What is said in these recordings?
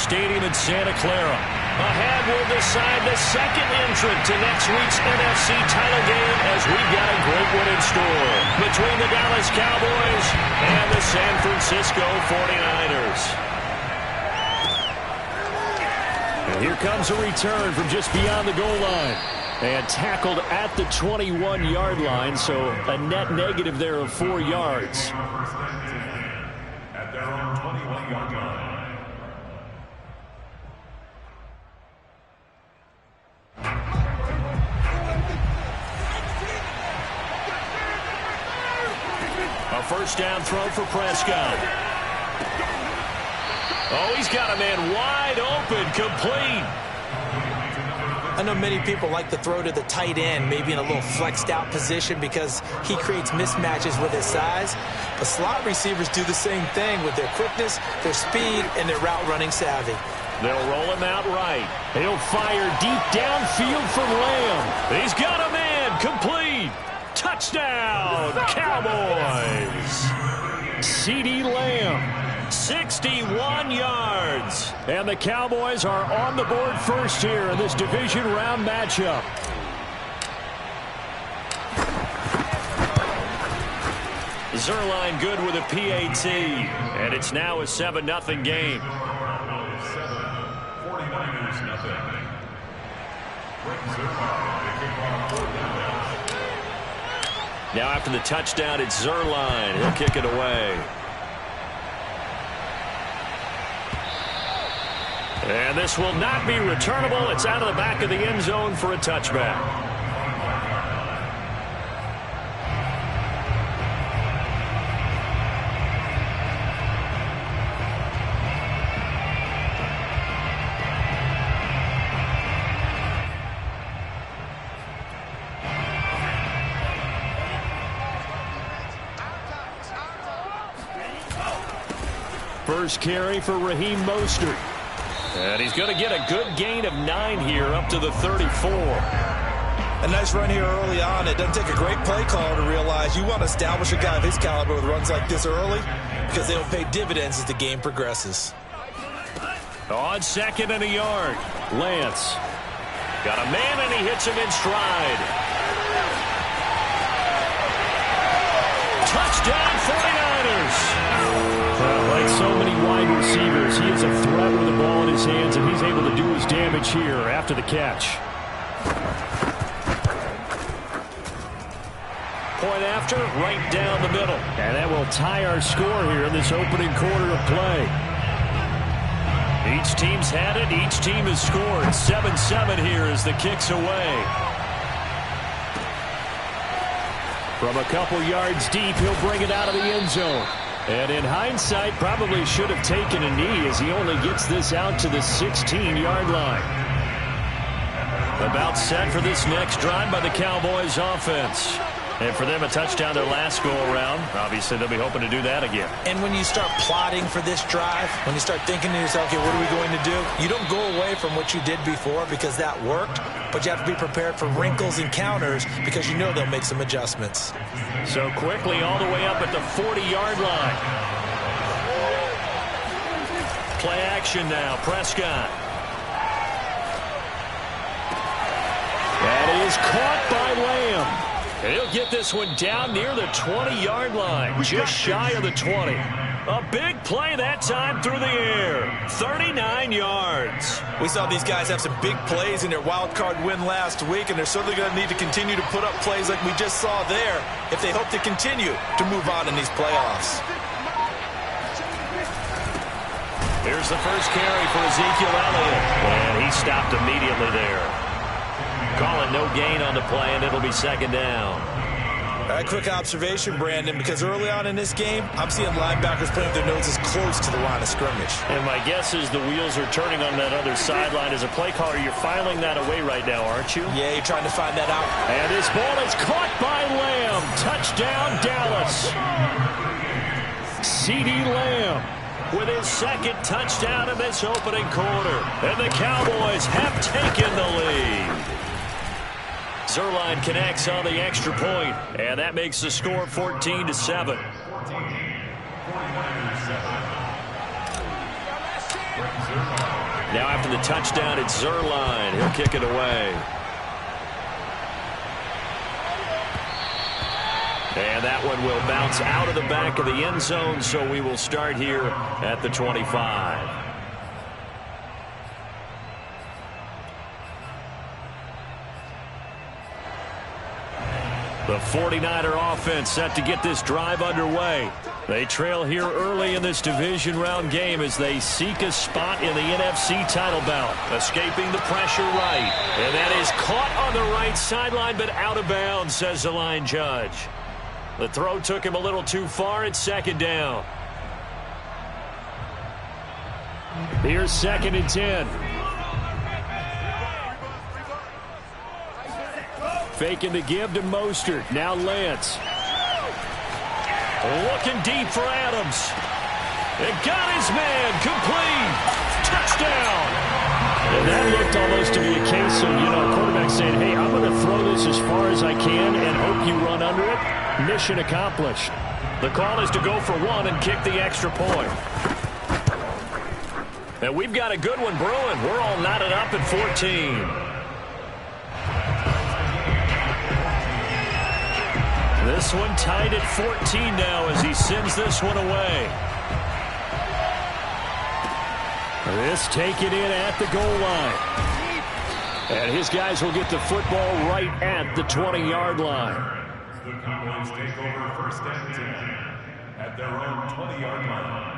Stadium in Santa Clara. Ahead will decide the second entrant to next week's NFC title game as we've got a great one in store between the Dallas Cowboys and the San Francisco 49ers. And here comes a return from just beyond the goal line. And tackled at the 21-yard line, so a net negative there of 4 yards. At their own 21-yard line. A first down throw for Prescott. Oh, he's got a man wide open, complete. I know many people like to throw to the tight end, maybe in a little flexed out position because he creates mismatches with his size. But slot receivers do the same thing with their quickness, their speed, and their route running savvy. They'll roll him out right. He'll fire deep downfield from Lamb. He's got a man, complete. Touchdown, Cowboys. CeeDee Lamb. 61 yards. And the Cowboys are on the board first here in this division round matchup. Zuerlein good with a PAT. And it's now a 7-0 game. 49ers nothing. Now after the touchdown, it's Zuerlein. He'll kick it away. And this will not be returnable. It's out of the back of the end zone for a touchback. First carry for Raheem Mostert. And he's going to get a good gain of 9 here up to the 34. A nice run here early on. It doesn't take a great play caller to realize you want to establish a guy of his caliber with runs like this early because they'll pay dividends as the game progresses. On 2nd and a yard, Lance. Got a man and he hits him in stride. Touchdown 49ers. Like so many wide receivers, he is a threat with the ball in his hands, and he's able to do his damage here after the catch. Point after, right down the middle. And that will tie our score here in this opening quarter of play. Each team's had it. Each team has scored. 7-7 here as the kick's away. From a couple yards deep, he'll bring it out of the end zone. And in hindsight, probably should have taken a knee as he only gets this out to the 16-yard line. About set for this next drive by the Cowboys offense. And for them, a touchdown their last go-around. Obviously, they'll be hoping to do that again. And when you start plotting for this drive, when you start thinking to yourself, okay, what are we going to do? You don't go away from what you did before because that worked, but you have to be prepared for wrinkles and counters because you know they'll make some adjustments. So quickly all the way up at the 40-yard line. Play action now, Prescott. That is caught by Lamb. He'll get this one down near the 20-yard line, just shy of the 20. A big play that time through the air, 39 yards. We saw these guys have some big plays in their wild card win last week, and they're certainly going to need to continue to put up plays like we just saw there if they hope to continue to move on in these playoffs. Here's the first carry for Ezekiel Elliott, and he stopped immediately there. Call it no gain on the play, and it'll be 2nd down. A quick observation, Brandon, because early on in this game, I'm seeing linebackers playing with their noses close to the line of scrimmage. And my guess is the wheels are turning on that other sideline. As a play caller, you're filing that away right now, aren't you? Yeah, you're trying to find that out. And this ball is caught by Lamb. Touchdown, Dallas. CeeDee Lamb with his 2nd touchdown in this opening quarter. And the Cowboys have taken the lead. Zuerlein connects on the extra point, and that makes the score 14-7. Now after the touchdown, it's Zuerlein. He'll kick it away. And that one will bounce out of the back of the end zone, so we will start here at the 25. The 49er offense set to get this drive underway. They trail here early in this division round game as they seek a spot in the NFC title bout. Escaping the pressure right. And that is caught on the right sideline, but out of bounds, says the line judge. The throw took him a little too far. It's second down. Here's 2nd and 10. Faking the give to Mostert. Now Lance. Looking deep for Adams. It got his man. Complete. Touchdown. And that looked almost to be a case of, quarterback saying, hey, I'm going to throw this as far as I can and hope you run under it. Mission accomplished. The call is to go for one and kick the extra point. And we've got a good one brewing. We're all knotted up at 14. This one tied at 14 now as he sends this one away. This taken in at the goal line. And his guys will get the football right at the 20-yard line. The Cowboys take over 1st and 10 at their own 20-yard line.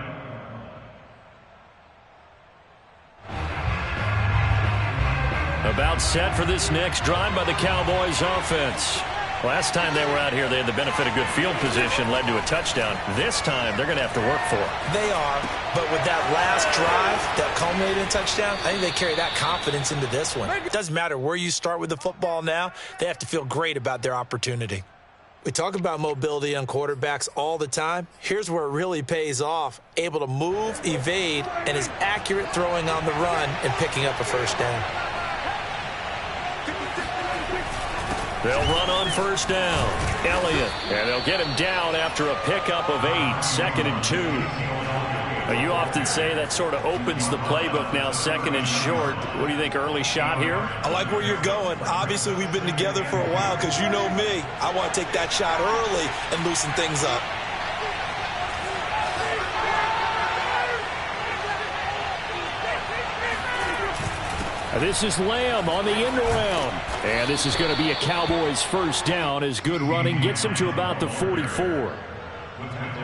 About set for this next drive by the Cowboys offense. Last time they were out here, they had the benefit of good field position, led to a touchdown. This time, they're going to have to work for it. They are, but with that last drive that culminated in a touchdown, I think they carry that confidence into this one. It doesn't matter where you start with the football now. They have to feel great about their opportunity. We talk about mobility on quarterbacks all the time. Here's where it really pays off. Able to move, evade, and is accurate throwing on the run and picking up a first down. They'll run on first down. Elliott. And they'll get him down after a pickup of 8. 2nd and 2. Now, you often say that sort of opens the playbook now, 2nd and short. What do you think, early shot here? I like where you're going. Obviously, we've been together for a while because you know me. I want to take that shot early and loosen things up. This is Lamb on the end around. And this is going to be a Cowboys first down as good running gets him to about the 44.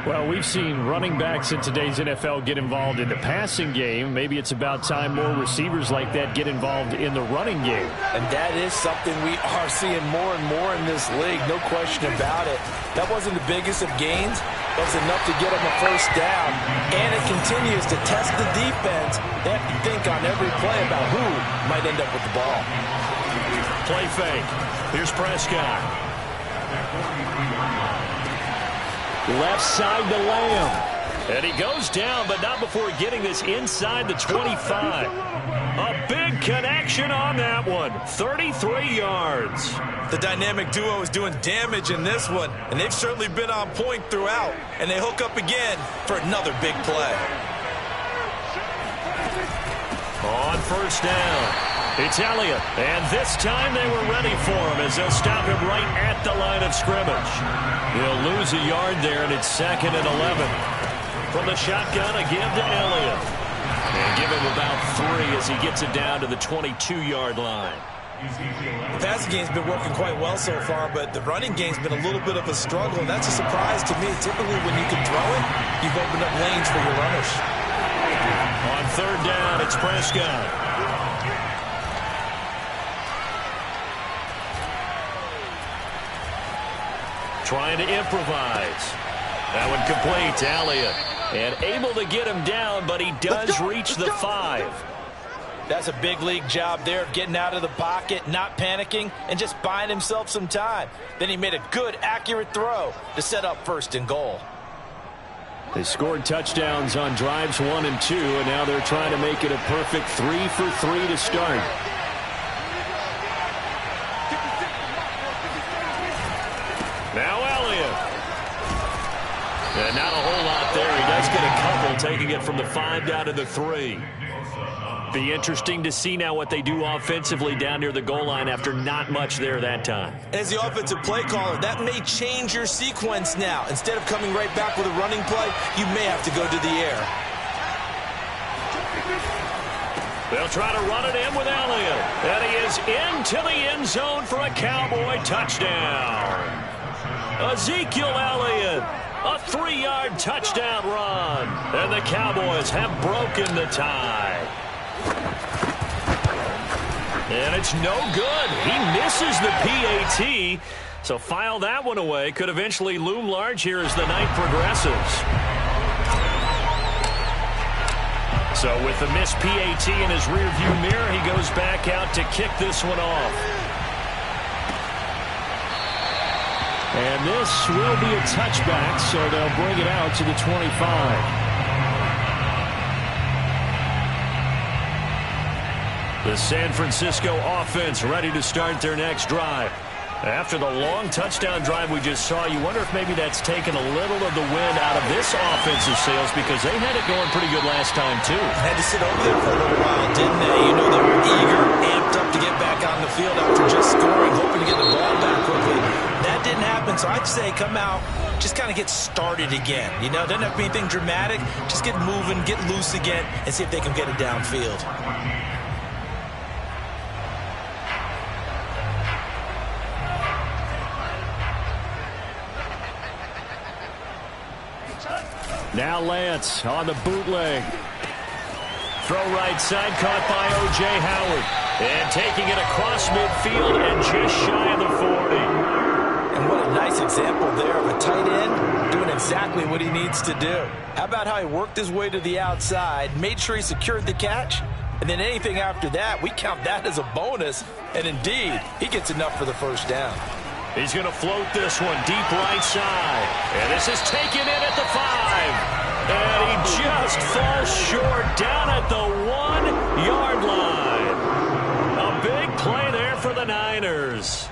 Well, we've seen running backs in today's NFL get involved in the passing game. Maybe it's about time more receivers like that get involved in the running game. And that is something we are seeing more and more in this league, no question about it. That wasn't the biggest of gains. That was enough to get them a first down. And it continues to test the defense. They have to think on every play about who might end up with the ball. Play fake. Here's Prescott. Left side to Lamb. And he goes down, but not before getting this inside the 25. A big connection on that one. 33 yards. The dynamic duo is doing damage in this one, and they've certainly been on point throughout. And they hook up again for another big play. On first down. It's Elliott, and this time they were ready for him as they'll stop him right at the line of scrimmage. He'll lose a yard there, and it's 2nd and 11. From the shotgun, a give to Elliott. And give him about 3 as he gets it down to the 22-yard line. The passing game's been working quite well so far, but the running game's been a little bit of a struggle, and that's a surprise to me. Typically, when you can throw it, you've opened up lanes for your runners. On third down, it's Prescott. Trying to improvise. That one complete to Elliott. And able to get him down, but he does reach the 5. That's a big league job there of getting out of the pocket, not panicking, and just buying himself some time. Then he made a good, accurate throw to set up 1st and goal. They scored touchdowns on drives 1 and 2, and now they're trying to make it a perfect 3 for 3 to start. Now Elliott. And not a whole lot there. He does get a couple, taking it from the 5 down to the 3. Be interesting to see now what they do offensively down near the goal line after not much there that time. As the offensive play caller, that may change your sequence now. Instead of coming right back with a running play, you may have to go to the air. They'll try to run it in with Elliott. And he is into the end zone for a Cowboy touchdown. Ezekiel Elliott, a 3-yard touchdown run. And the Cowboys have broken the tie. And it's no good. He misses the PAT. So file that one away. Could eventually loom large here as the night progresses. So with the missed PAT in his rearview mirror, he goes back out to kick this one off. And this will be a touchback, so they'll bring it out to the 25. The San Francisco offense ready to start their next drive. After the long touchdown drive we just saw, you wonder if maybe that's taken a little of the wind out of this offensive sails because they had it going pretty good last time, too. Had to sit over there for a little while, didn't they? You know, they were eager, amped up to get back on the field after just scoring, hoping to get the ball back quickly. That didn't happen, so I'd say come out, just kind of get started again. You know, doesn't have to be anything dramatic. Just get moving, get loose again, and see if they can get it downfield. Now Lance on the bootleg. Throw right side, caught by O.J. Howard. And taking it across midfield and just shy of the 40. And what a nice example there of a tight end doing exactly what he needs to do. How about how he worked his way to the outside, made sure he secured the catch, and then anything after that, we count that as a bonus. And indeed, he gets enough for the first down. He's going to float this one deep right side. And this is taken in at the 5. And he just falls short down at the 1-yard line. A big play there for the Niners.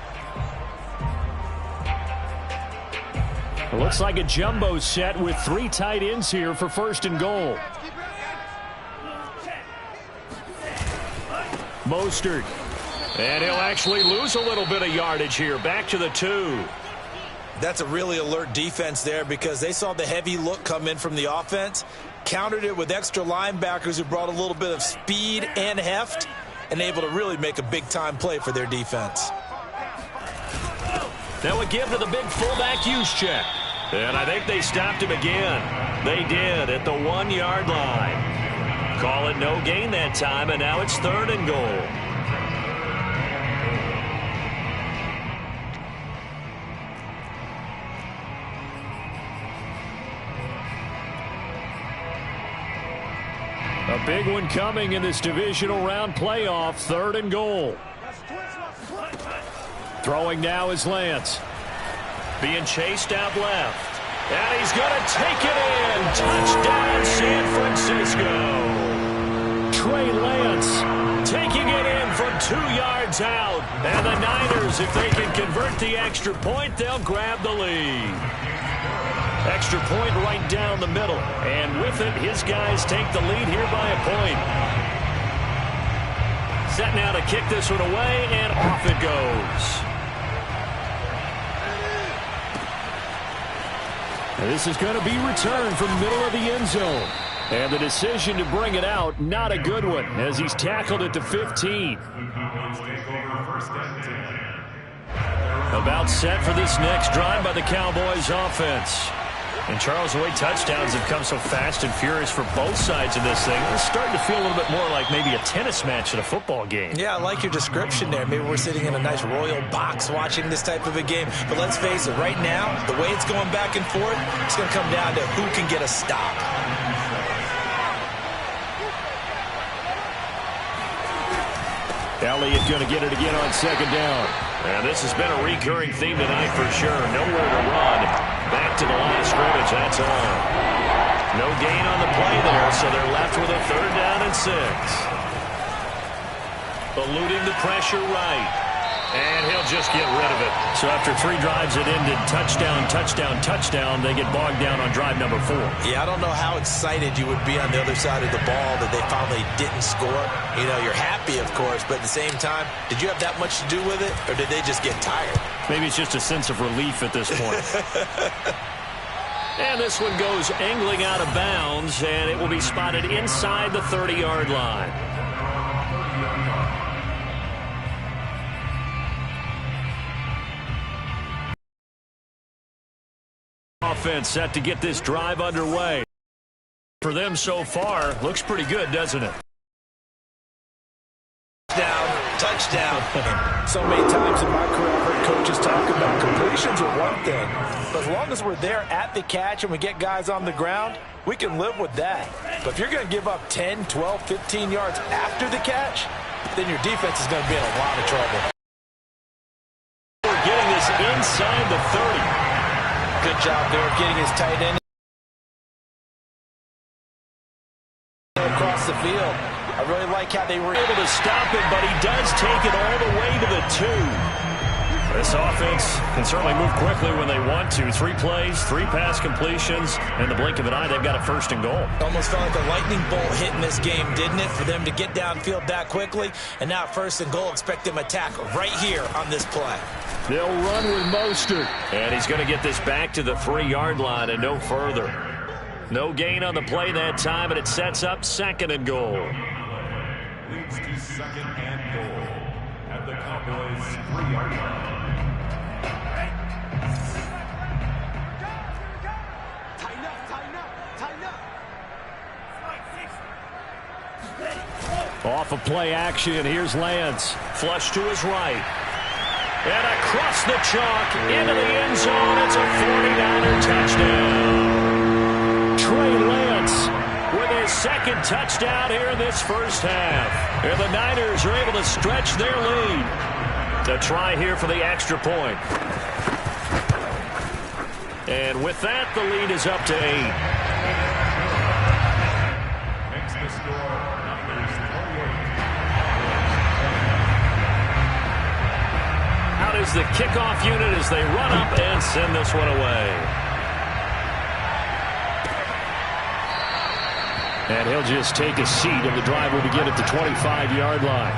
It looks like a jumbo set with 3 tight ends here for first and goal. Mostert. And he'll actually lose a little bit of yardage here. Back to the 2. That's a really alert defense there because they saw the heavy look come in from the offense, countered it with extra linebackers who brought a little bit of speed and heft, and able to really make a big-time play for their defense. That would give to the big fullback Juszczyk. And I think they stopped him again. They did at the 1-yard line. Call it no gain that time, and now it's 3rd and goal. A big one coming in this divisional round playoff, 3rd and goal. Throwing now is Lance. Being chased out left. And he's going to take it in. Touchdown, San Francisco. Trey Lance taking it in from 2 yards out. And the Niners, if they can convert the extra point, they'll grab the lead. Extra point right down the middle. And with it, his guys take the lead here by a point. Set now to kick this one away, and off it goes. And this is going to be returned from the middle of the end zone. And the decision to bring it out, not a good one, as he's tackled at the 15. About set for this next drive by the Cowboys offense. And Charles, the way touchdowns have come so fast and furious for both sides of this thing, it's starting to feel a little bit more like maybe a tennis match at a football game. Yeah, I like your description there. Maybe we're sitting in a nice royal box watching this type of a game. But let's face it, right now, the way it's going back and forth, it's going to come down to who can get a stop. Elliott going to get it again on 2nd down. And this has been a recurring theme tonight for sure. Nowhere to run. Back to the line of scrimmage, that's all. No gain on the play there, so they're left with a 3rd down and 6. Eluding the pressure right. And he'll just get rid of it. So after 3 drives that ended touchdown, touchdown, touchdown, they get bogged down on drive number 4. Yeah, I don't know how excited you would be on the other side of the ball that they finally didn't score. You know, you're happy, of course, but at the same time, did you have that much to do with it, or did they just get tired? Maybe it's just a sense of relief at this point. And this one goes angling out of bounds, and it will be spotted inside the 30-yard line. Offense set to get this drive underway. For them so far, looks pretty good, doesn't it? Touchdown. So many times in my career, I've heard coaches talk about completions are one thing. But as long as we're there at the catch and we get guys on the ground, we can live with that. But if you're going to give up 10, 12, 15 yards after the catch, then your defense is going to be in a lot of trouble. We're getting this inside the 30. Good job there of getting his tight end across the field. I really like how they were able to stop it, but he does take it all the way to the 2. This offense can certainly move quickly when they want to. 3 plays, 3 pass completions. In the blink of an eye, they've got a 1st and goal. Almost felt like a lightning bolt hit in this game, didn't it? For them to get downfield that quickly. And now 1st and goal, expect them to attack right here on this play. They'll run with Mostert. And he's going to get this back to the 3-yard line and no further. No gain on the play that time, and it sets up 2nd and goal. Leads to 2nd and goal at the Cowboys' 3-yard line. Off of play action, here's Lance. Flush to his right. And across the chalk, into the end zone. It's a 49er touchdown. Trey Lance with his 2nd touchdown here in this first half. And the Niners are able to stretch their lead. To try here for the extra point. And with that, the lead is up to 8. Makes the score Niners 28. Out is the kickoff unit as they run up and send this one away. And he'll just take a seat, and the drive will begin at the 25-yard line.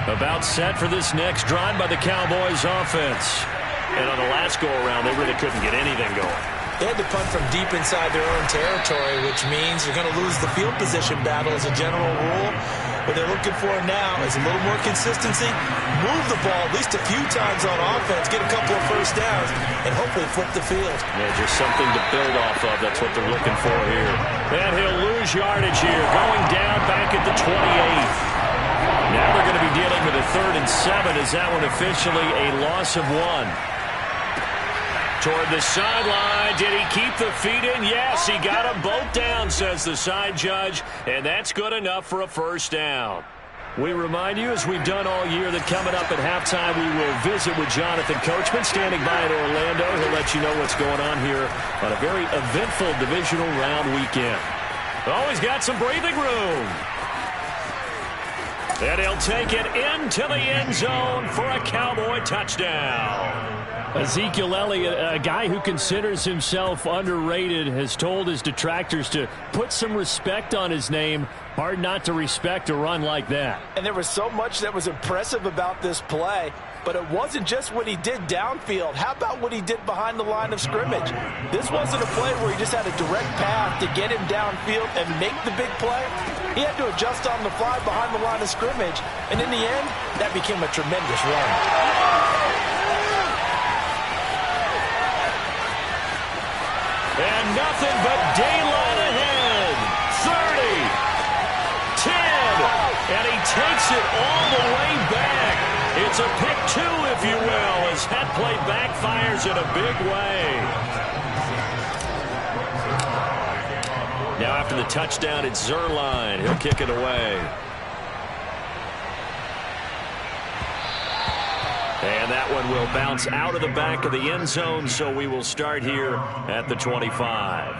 About set for this next drive by the Cowboys offense. And on the last go-around, they really couldn't get anything going. They had to punt from deep inside their own territory, which means they're going to lose the field position battle as a general rule. What they're looking for now is a little more consistency, move the ball at least a few times on offense, get a couple of 1st downs, and hopefully flip the field. Yeah, just something to build off of. That's what they're looking for here. And he'll lose yardage here, going down back at the 28. Now they're going to be dealing with a 3rd and 7 as that one officially a loss of 1. Toward the sideline. Did he keep the feet in? Yes, he got them both down, says the side judge, and that's good enough for a 1st down. We remind you, as we've done all year, that coming up at halftime, we will visit with Jonathan Coachman, standing by in Orlando. He'll let you know what's going on here on a very eventful divisional round weekend. Always got some breathing room. And he'll take it into the end zone for a Cowboy touchdown. Ezekiel Elliott, a guy who considers himself underrated, has told his detractors to put some respect on his name. Hard not to respect a run like that. And there was so much that was impressive about this play, but it wasn't just what he did downfield. How about what he did behind the line of scrimmage? This wasn't a play where he just had a direct path to get him downfield and make the big play. He had to adjust on the fly behind the line of scrimmage, and in the end, that became a tremendous run. And nothing but daylight ahead. 30, 10, and he takes it all the way back. It's a pick 2, if you will, as that play backfires in a big way. Now after the touchdown, it's Zuerlein. He'll kick it away. And that one will bounce out of the back of the end zone, so we will start here at the 25.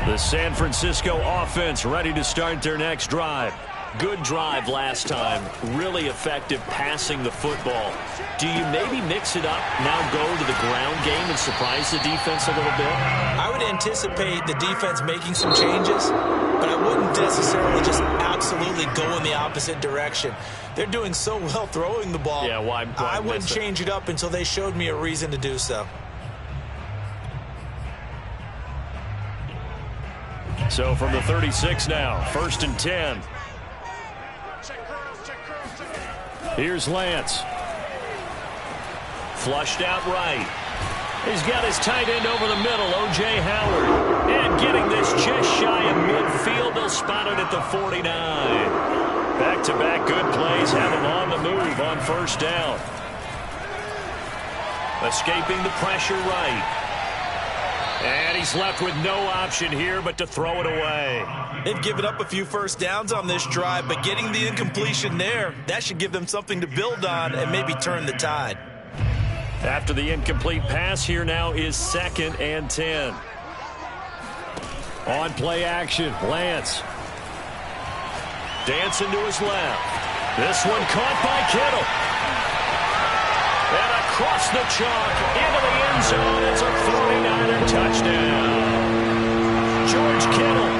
The San Francisco offense ready to start their next drive. Good drive last time. Really effective passing the football. Do you maybe mix it up, now go to the ground game and surprise the defense a little bit? I would anticipate the defense making some changes, but I wouldn't necessarily just absolutely go in the opposite direction. They're doing so well throwing the ball. Yeah, why I wouldn't change it up until they showed me a reason to do so. So from the 36 now, 1st and 10. Here's Lance. Flushed out right. He's got his tight end over the middle, O.J. Howard. And getting this just shy of midfield. They'll spot it at the 49. Back-to-back good plays have him on the move on 1st down. Escaping the pressure right. And he's left with no option here but to throw it away. They've given up a few first downs on this drive, but getting the incompletion there, that should give them something to build on and maybe turn the tide. After the incomplete pass, here now is 2nd and 10. On play action, Lance. Dancing to his left. This one caught by Kittle. And across the chalk, into the end zone. It's a 49er touchdown. George Kittle,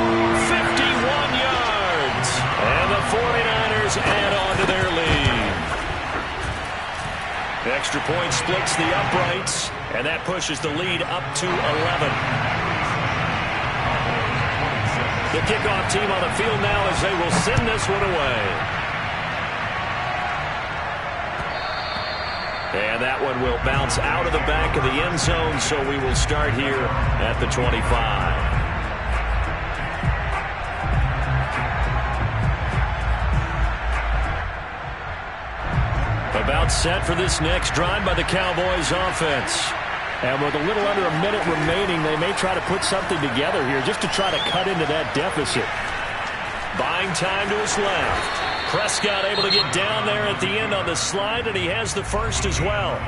51 yards. And the 49ers add on to their lead. The extra point splits the uprights, and that pushes the lead up to 11. The kickoff team on the field now as they will send this one away. And that one will bounce out of the back of the end zone, so we will start here at the 25. About set for this next drive by the Cowboys offense. And with a little under a minute remaining, they may try to put something together here just to try to cut into that deficit. Buying time to his left. Prescott able to get down there at the end on the slide, and he has the first as well.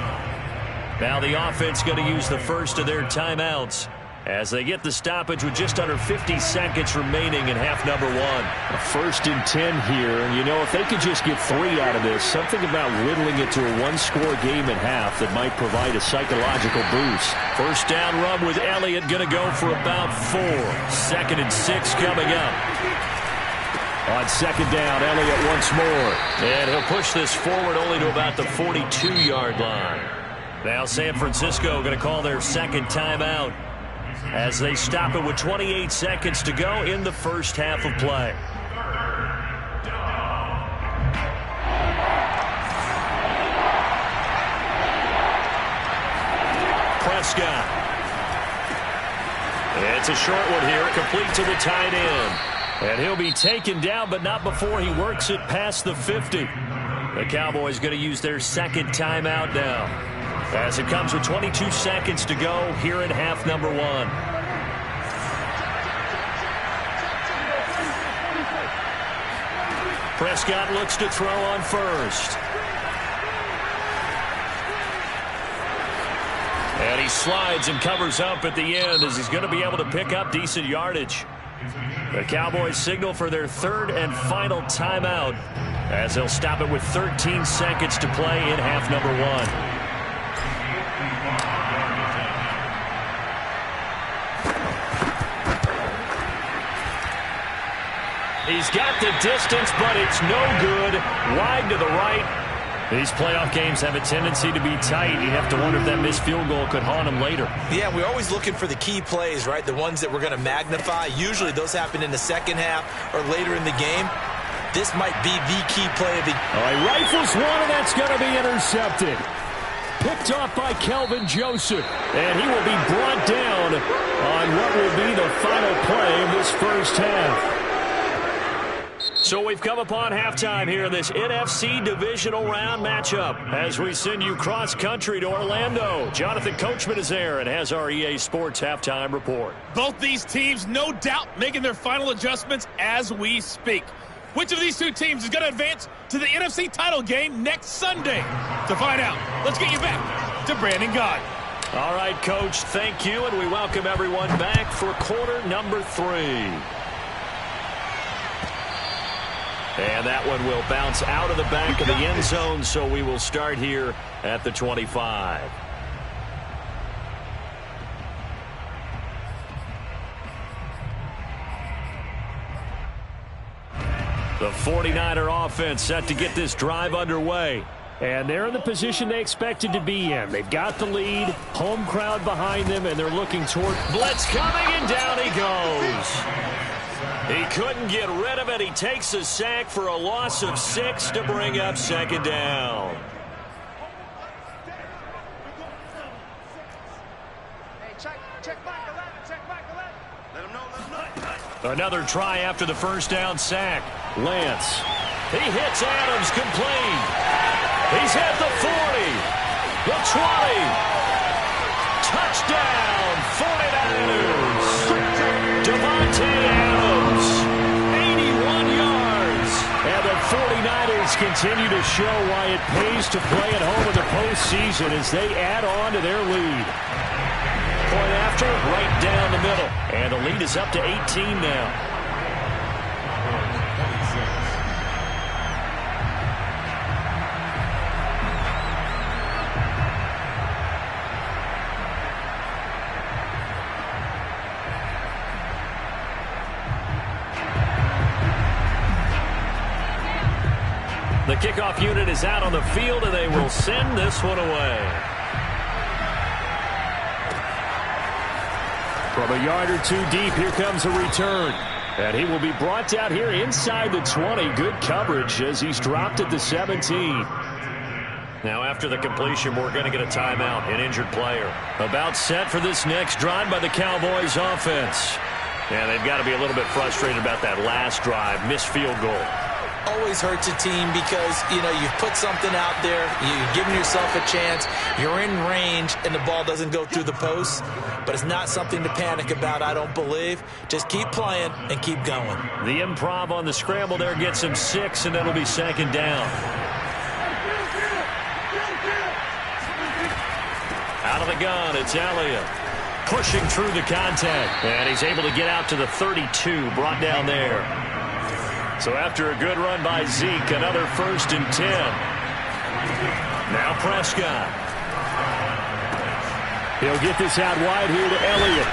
Now the offense going to use the first of their timeouts as they get the stoppage with just under 50 seconds remaining in half number 1. A 1st and 10 here, and you know, if they could just get 3 out of this, something about whittling it to a one-score game at half that might provide a psychological boost. 1st down run with Elliott going to go for about 4. 2nd and 6 coming up. On 2nd down, Elliott once more. And he'll push this forward only to about the 42-yard line. Now San Francisco going to call their 2nd timeout as they stop it with 28 seconds to go in the first half of play. Prescott. It's a short one here, complete to the tight end. And he'll be taken down, but not before he works it past the 50. The Cowboys going to use their 2nd timeout now, as it comes with 22 seconds to go here in half number 1. Prescott looks to throw on 1st. And he slides and covers up at the end as he's going to be able to pick up decent yardage. The Cowboys signal for their 3rd and final timeout as they'll stop it with 13 seconds to play in half number 1. He's got the distance, but it's no good. Wide to the right. These playoff games have a tendency to be tight. You have to wonder if that missed field goal could haunt him later. Yeah, we're always looking for the key plays, right? The ones that we're going to magnify. Usually those happen in the second half or later in the game. This might be the key play of the... All right, rifles one, and that's going to be intercepted. Picked off by Kelvin Joseph. And he will be brought down on what will be the final play of this first half. So we've come upon halftime here in this NFC divisional round matchup as we send you cross-country to Orlando. Jonathan Coachman is there and has our EA Sports halftime report. Both these teams, no doubt, making their final adjustments as we speak. Which of these two teams is going to advance to the NFC title game next Sunday? To find out, let's get you back to Brandon Gaudin. All right, Coach, thank you, and we welcome everyone back for quarter number 3. And that one will bounce out of the back of the end zone, so we will start here at the 25. The 49er offense set to get this drive underway. And they're in the position they expected to be in. They've got the lead, home crowd behind them, and they're looking toward... Blitz coming, and down he goes. He couldn't get rid of it. He takes a sack for a loss of 6 to bring up second down. Another try after the first down sack. Lance. He hits Adams complete. He's at the 40. The 20. Touchdown, 49ers. Davante Adams. 81 yards. And the 49ers continue to show why it pays to play at home in the postseason as they add on to their lead. Point after, right down the middle. And the lead is up to 18 now. The kickoff unit is out on the field, and they will send this one away. From a yard or 2 deep, here comes a return. And he will be brought down here inside the 20. Good coverage as he's dropped at the 17. Now after the completion, we're going to get a timeout, an injured player. About set for this next drive by the Cowboys offense. And they've got to be a little bit frustrated about that last drive, missed field goal. Always hurts a team because, you've put something out there, you've given yourself a chance, you're in range, and the ball doesn't go through the post. But it's not something to panic about, I don't believe. Just keep playing and keep going. The improv on the scramble there gets him 6, and it'll be second down. Out of the gun, it's Elliott. Pushing through the contact. And he's able to get out to the 32, brought down there. So after a good run by Zeke, another 1st and 10. Now Prescott. He'll get this out wide here to Elliott.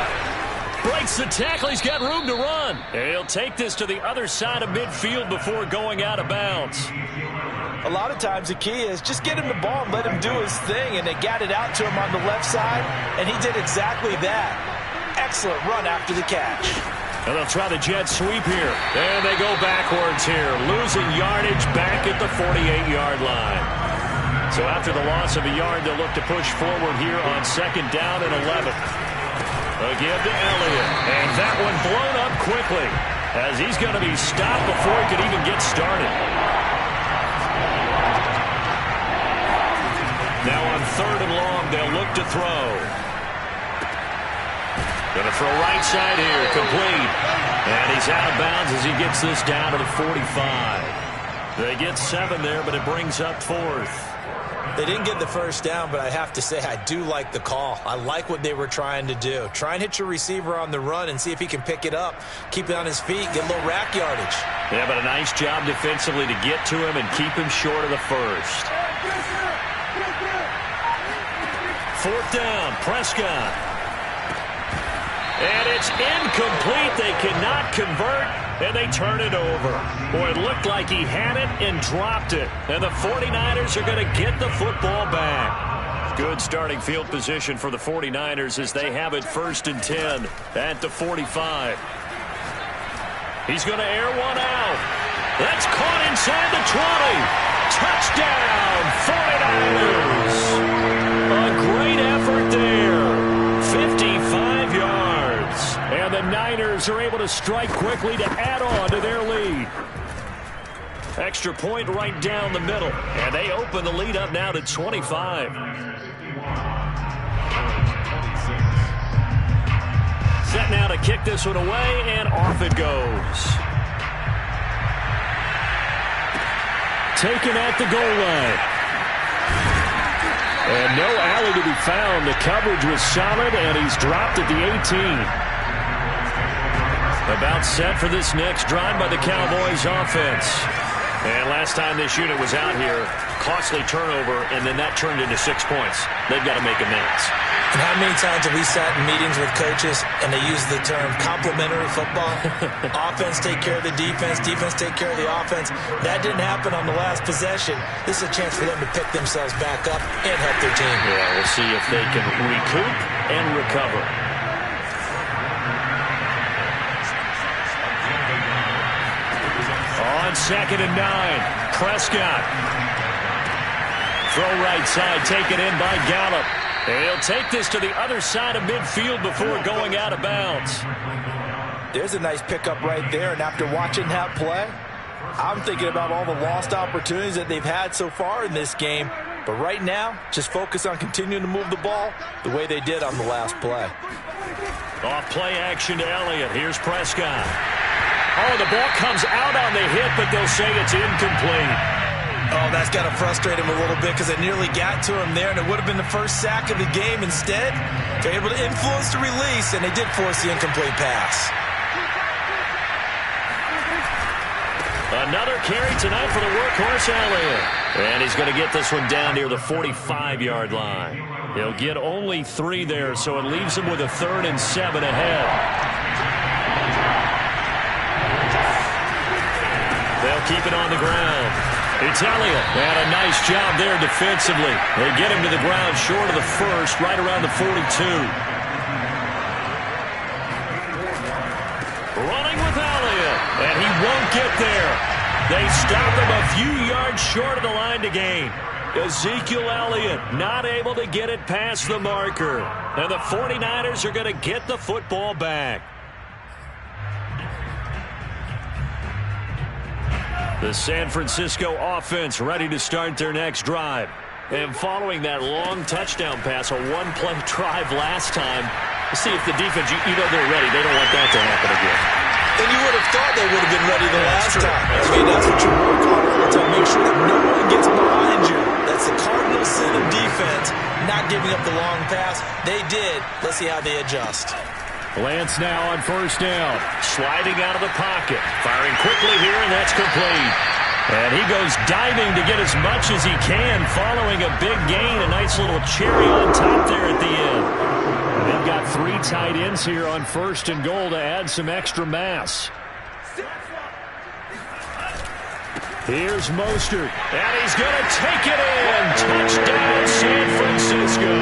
Breaks the tackle. He's got room to run. And he'll take this to the other side of midfield before going out of bounds. A lot of times the key is just get him the ball and let him do his thing, and they got it out to him on the left side, and he did exactly that. Excellent run after the catch. And they'll try the jet sweep here. And they go backwards here, losing yardage back at the 48-yard line. So after the loss of a yard, they'll look to push forward here on second down and 11. Again to Elliott. And that one blown up quickly as he's going to be stopped before he could even get started. Now on 3rd and long, they'll look to throw. Going to throw right side here, complete. And he's out of bounds as he gets this down to the 45. They get 7 there, but it brings up 4th. They didn't get the first down, but I have to say I do like the call. I like what they were trying to do. Try and hit your receiver on the run and see if he can pick it up, keep it on his feet, get a little rack yardage. Yeah, but a nice job defensively to get to him and keep him short of the first. 4th down, Prescott. And it's incomplete. They cannot convert, and they turn it over. Boy, it looked like he had it and dropped it. And the 49ers are going to get the football back. Good starting field position for the 49ers as they have it 1st and 10 at the 45. He's going to air one out. That's caught inside the 20. Touchdown, 49ers. A great effort there. 55 yards. And the Niners are able to strike quickly to add on to their lead. Extra point right down the middle. And they open the lead up now to 25. Set now to kick this one away, and off it goes. Taken at the goal line. And no alley to be found. The coverage was solid, and he's dropped at the 18. About set for this next drive by the Cowboys offense. And last time this unit was out here, costly turnover, and then that turned into 6 points. They've got to make amends. And how many times have we sat in meetings with coaches and they use the term complementary football? Offense take care of the defense, defense take care of the offense. That didn't happen on the last possession. This is a chance for them to pick themselves back up and help their team. Yeah, we'll see if they can recoup and recover. On 2nd and 9, Prescott. Throw right side, taken in by Gallup. He'll take this to the other side of midfield before going out of bounds. There's a nice pickup right there, and after watching that play, I'm thinking about all the lost opportunities that they've had so far in this game. But right now, just focus on continuing to move the ball the way they did on the last play. Off play action to Elliott. Here's Prescott. Oh, the ball comes out on the hit, but they'll say it's incomplete. Oh, that's got to frustrate him a little bit because they nearly got to him there, and it would have been the first sack of the game. Instead, they're able to influence the release, and they did force the incomplete pass. Another carry tonight for the workhorse Elliott. And he's going to get this one down near the 45-yard line. He'll get only 3 there, so it leaves him with a 3rd and 7 ahead. They'll keep it on the ground. It's Elliott. And a nice job there defensively. They get him to the ground short of the first, right around the 42. Running with Elliott. And he won't get there. They stop him a few yards short of the line to gain. Ezekiel Elliott not able to get it past the marker. And the 49ers are going to get the football back. The San Francisco offense ready to start their next drive. And following that long touchdown pass, a one-play drive last time, see if the defense, you know they're ready. They don't want that to happen again. And you would have thought they would have been ready the last time. I mean, that's what you work on all the time. Make sure that no one gets behind you. That's the cardinal sin of defense, not giving up the long pass. They did. Let's see how they adjust. Lance now on 1st down. Sliding out of the pocket. Firing quickly here, and that's complete. And he goes diving to get as much as he can following a big gain. A nice little cherry on top there at the end. And they've got 3 tight ends here on 1st and goal to add some extra mass. Here's Mostert. And he's going to take it in. Touchdown, San Francisco.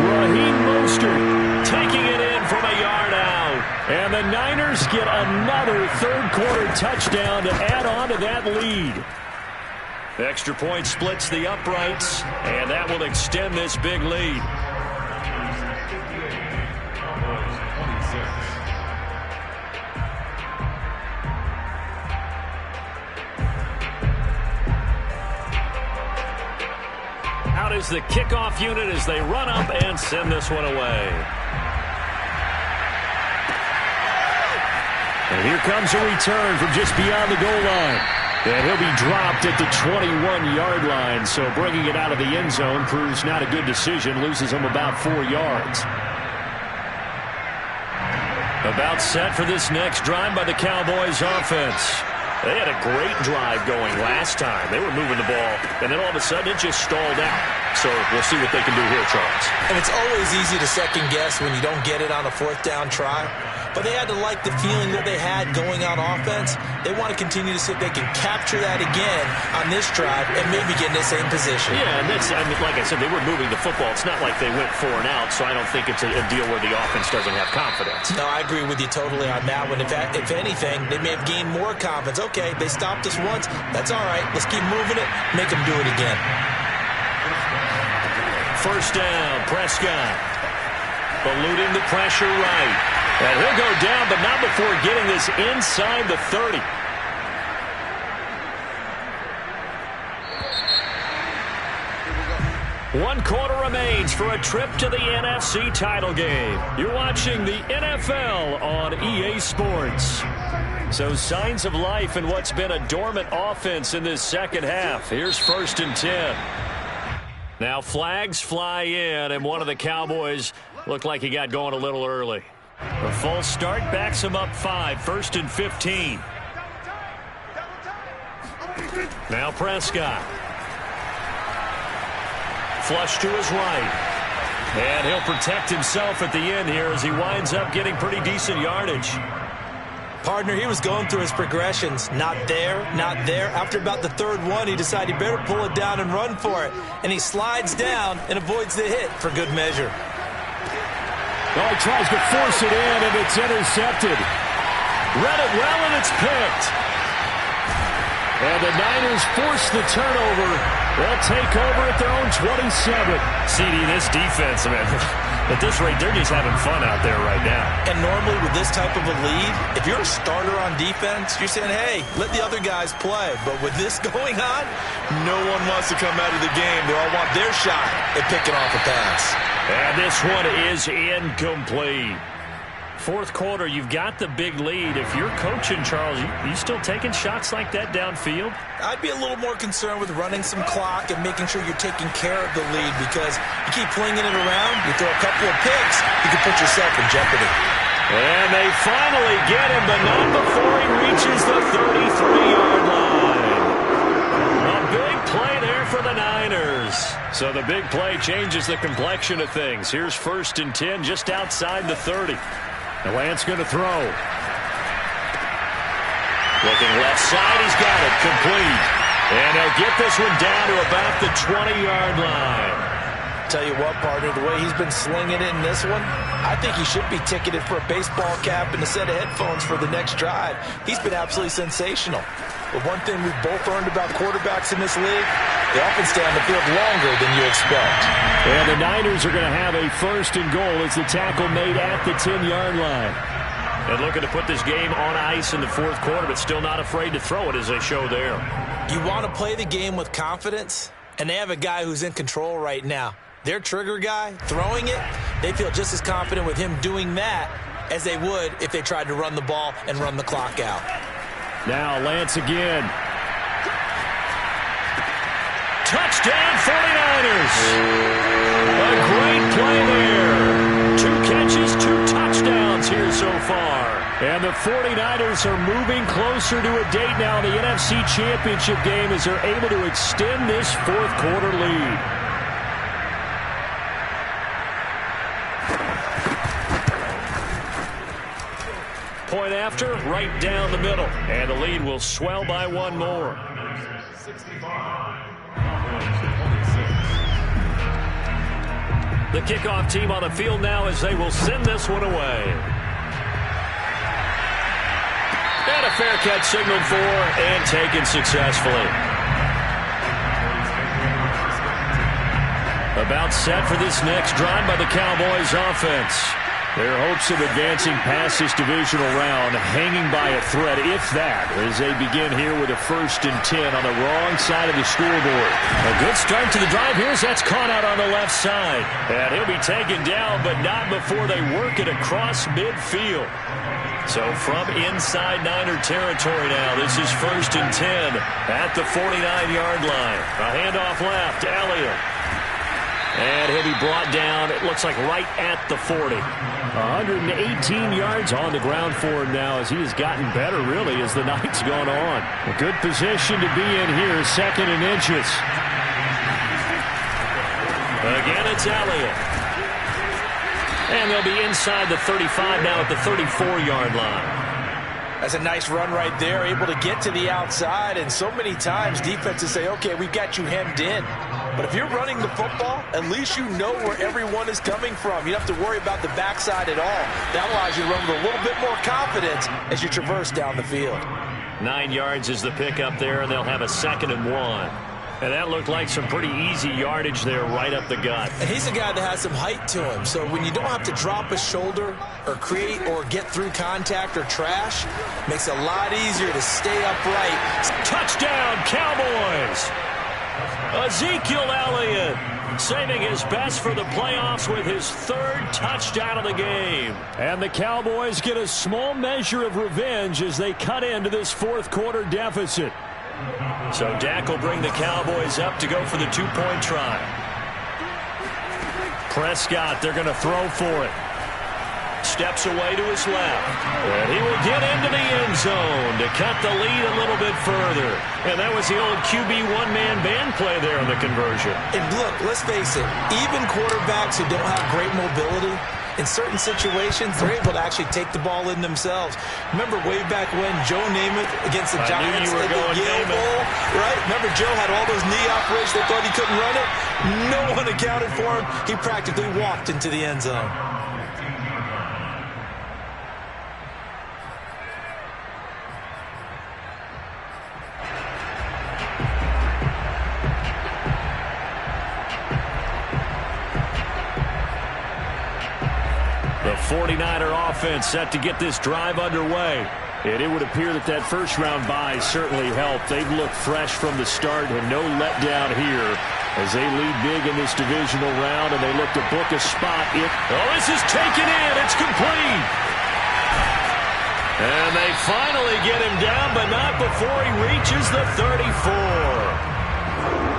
Raheem Mostert taking it in from a yard out. And the Niners get another 3rd-quarter touchdown to add on to that lead. Extra point splits the uprights, and that will extend this big lead. Out is the kickoff unit as they run up and send this one away. And here comes a return from just beyond the goal line. And he'll be dropped at the 21-yard line. So bringing it out of the end zone proves not a good decision. Loses him about 4 yards. About set for this next drive by the Cowboys offense. They had a great drive going last time. They were moving the ball, and then all of a sudden it just stalled out. So we'll see what they can do here, Charles. And it's always easy to second guess when you don't get it on a 4th down try. But they had to like the feeling that they had going on offense. They want to continue to see if they can capture that again on this drive and maybe get in the same position. Yeah, and that's, I mean, like I said, they were moving the football. It's not like they went 4 and out, so I don't think it's a deal where the offense doesn't have confidence. No, I agree with you totally on that one. If anything, they may have gained more confidence. Okay, they stopped us once. That's all right. Let's keep moving it. Make them do it again. 1st down, Prescott. Eluding the pressure right. And he'll go down, but not before getting this inside the 30. One quarter remains for a trip to the NFC title game. You're watching the NFL on EA Sports. So signs of life in what's been a dormant offense in this second half. Here's 1st and 10. Now flags fly in, and one of the Cowboys looked like he got going a little early. A false start backs him up 5, 1st and 15. Now Prescott. Flush to his right. And he'll protect himself at the end here as he winds up getting pretty decent yardage. Partner, he was going through his progressions. Not there, not there. After about the third one, he decided he better pull it down and run for it. And he slides down and avoids the hit for good measure. Well, he tries to force it in, and it's intercepted. Read it well, and it's picked. And the Niners force the turnover. They'll take over at their own 27. CD, this defense, man, at this rate, they're just having fun out there right now. And normally with this type of a lead, if you're a starter on defense, you're saying, hey, let the other guys play. But with this going on, no one wants to come out of the game. They all want their shot at picking off a pass. And this one is incomplete. Fourth quarter, you've got the big lead. If you're coaching, Charles, you still taking shots like that downfield? I'd be a little more concerned with running some clock and making sure you're taking care of the lead, because you keep flinging it around, you throw a couple of picks, you can put yourself in jeopardy. And they finally get him, but not before he reaches the 33-yard line. A big play there for the Niners. So the big play changes the complexion of things. Here's 1st and 10 just outside the 30. The Lance going to throw. Looking left side, he's got it complete. And they'll get this one down to about the 20-yard line. Tell you what, partner, the way he's been slinging it in this one, I think he should be ticketed for a baseball cap and a set of headphones for the next drive. He's been absolutely sensational. But one thing we've both learned about quarterbacks in this league, they often stay on the field longer than you expect. And the Niners are going to have a 1st and goal as the tackle made at the 10-yard line. And looking to put this game on ice in the fourth quarter, but still not afraid to throw it as they show there. You want to play the game with confidence, and they have a guy who's in control right now. Their trigger guy, throwing it, they feel just as confident with him doing that as they would if they tried to run the ball and run the clock out. Now Lance again. Touchdown 49ers. A great play there. 2 catches, 2 touchdowns here so far. And the 49ers are moving closer to a date now in the NFC Championship game as they're able to extend this fourth quarter lead. Point after, right down the middle. And the lead will swell by 1 more. The kickoff team on the field now as they will send this one away. And a fair catch signaled for and taken successfully. About set for this next drive by the Cowboys offense. Their hopes of advancing past this divisional round hanging by a thread, if that, as they begin here with a 1st and 10 on the wrong side of the scoreboard. A good start to the drive here as that's caught out on the left side. And he'll be taken down, but not before they work it across midfield. So from inside Niner territory now, this is 1st and 10 at the 49-yard line. A handoff left, Elliott. And he'll be brought down, it looks like right at the 40. 118 yards on the ground for him now as he has gotten better, really, as the night's gone on. A good position to be in here, 2nd and inches. Again, it's Elliott. And they'll be inside the 35 now at the 34-yard line. That's a nice run right there, able to get to the outside. And so many times defenses say, okay, we've got you hemmed in. But if you're running the football, at least you know where everyone is coming from. You don't have to worry about the backside at all. That allows you to run with a little bit more confidence as you traverse down the field. 9 yards is the pickup there, and they'll have a 2nd and 1. And that looked like some pretty easy yardage there right up the gut. And he's a guy that has some height to him. So when you don't have to drop a shoulder or create or get through contact or trash, makes it a lot easier to stay upright. Touchdown, Cowboys! Ezekiel Elliott saving his best for the playoffs with his 3rd touchdown of the game. And the Cowboys get a small measure of revenge as they cut into this fourth quarter deficit. So Dak will bring the Cowboys up to go for the 2-point try. Prescott, they're going to throw for it. Steps away to his left. And he will get into the end zone to cut the lead a little bit further. And that was the old QB one-man band play there on the conversion. And look, let's face it, even quarterbacks who don't have great mobility, in certain situations, they're able to actually take the ball in themselves. Remember way back when Joe Namath against the Giants at the Yale Bowl, right? Remember Joe had all those knee operations. They thought he couldn't run it. No one accounted for him. He practically walked into the end zone. The 49er offense set to get this drive underway. And it would appear that that first-round bye certainly helped. They've looked fresh from the start and no letdown here as they lead big in this divisional round, and they look to book a spot. This is taken in. It's complete. And they finally get him down, but not before he reaches the 34.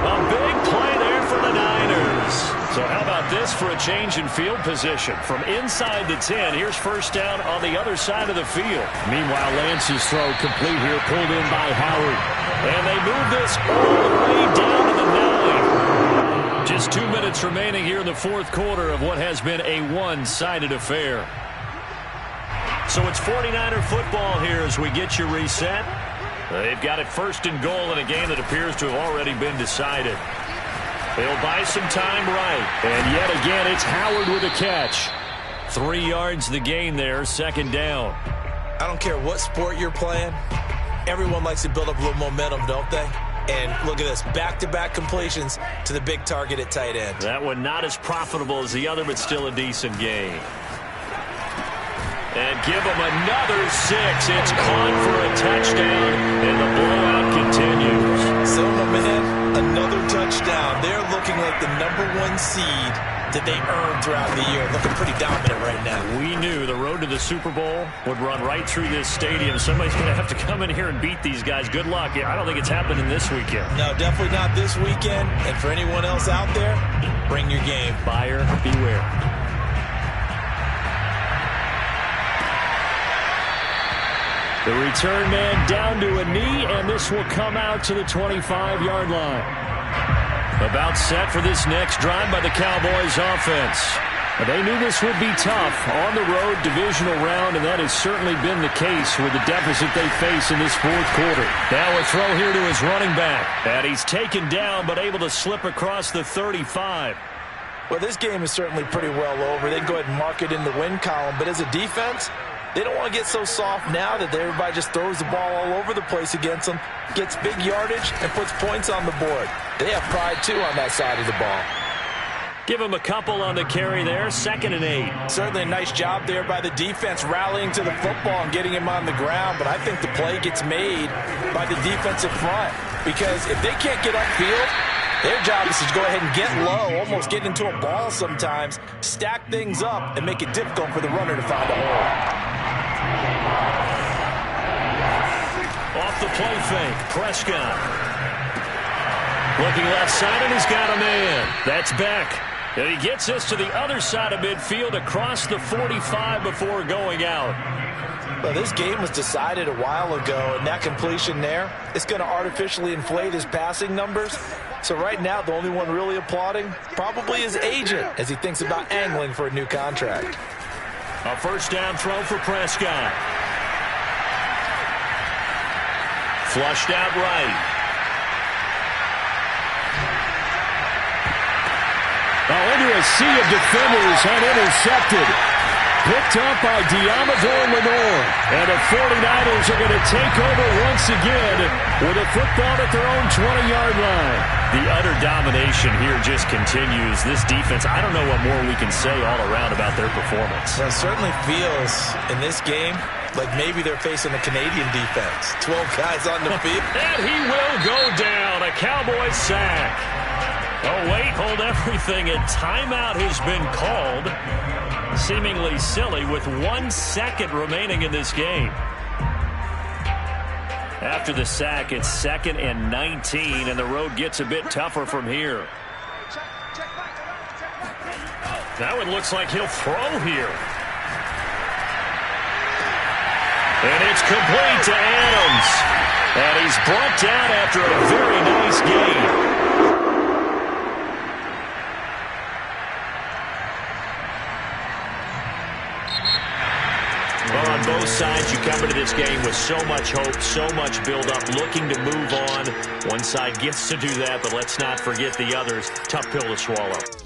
A big play there for the Niners. So how about this for a change in field position? From inside the 10, here's first down on the other side of the field. Meanwhile, Lance's throw complete here, pulled in by Howard. And they move this all the way down to the 9. Just 2 minutes remaining here in the fourth quarter of what has been a one-sided affair. So it's 49er football here as we get you reset. They've got it first and goal in a game that appears to have already been decided. They'll buy some time right. And yet again, it's Howard with a catch. 3 yards the gain there, second down. I don't care what sport you're playing. Everyone likes to build up a little momentum, don't they? And look at this, back-to-back completions to the big target at tight end. That one not as profitable as the other, but still a decent gain. And give him another 6. It's caught for a touchdown, and the blowout continues. Selma, man, another touchdown. They're looking like the #1 seed that they earned throughout the year. Looking pretty dominant right now. We knew the road to the Super Bowl would run right through this stadium. Somebody's going to have to come in here and beat these guys. Good luck. I don't think it's happening this weekend. No, definitely not this weekend. And for anyone else out there, bring your game. Buyer beware. The return man down to a knee, and this will come out to the 25-yard line. About set for this next drive by the Cowboys offense. They knew this would be tough on the road divisional round, and that has certainly been the case with the deficit they face in this fourth quarter. Now a throw here to his running back. And he's taken down, but able to slip across the 35. Well, this game is certainly pretty well over. They can go ahead and mark it in the win column, but as a defense, they don't want to get so soft now that everybody just throws the ball all over the place against them, gets big yardage, and puts points on the board. They have pride, too, on that side of the ball. Give him a couple on the carry there, 2nd and 8. Certainly a nice job there by the defense rallying to the football and getting him on the ground, but I think the play gets made by the defensive front because if they can't get upfield, their job is to go ahead and get low, almost get into a ball sometimes, stack things up, and make it difficult for the runner to find a hole. Off the play fake, Prescott. Looking left side, and he's got a man. That's Beck. And he gets us to the other side of midfield across the 45 before going out. Well, this game was decided a while ago, and that completion there, it's going to artificially inflate his passing numbers. So right now, the only one really applauding probably his agent as he thinks about angling for a new contract. A first down throw for Prescott. Flushed out right. Into a sea of defenders and intercepted. Picked up by Diamador Lenore. And the 49ers are going to take over once again with a football at their own 20-yard line. The utter domination here just continues. This defense, I don't know what more we can say all around about their performance. Well, it certainly feels in this game like maybe they're facing a Canadian defense. 12 guys on the field. And he will go down. A Cowboys sack. Oh, wait, hold everything. A timeout has been called. Seemingly silly with 1 second remaining in this game. After the sack, it's 2nd and 19, and the road gets a bit tougher from here. Now it looks like he'll throw here. And it's complete to Adams. And he's brought down after a very nice gain. Well, on both sides, you come into this game with so much hope, so much build-up, looking to move on. One side gets to do that, but let's not forget the others. Tough pill to swallow.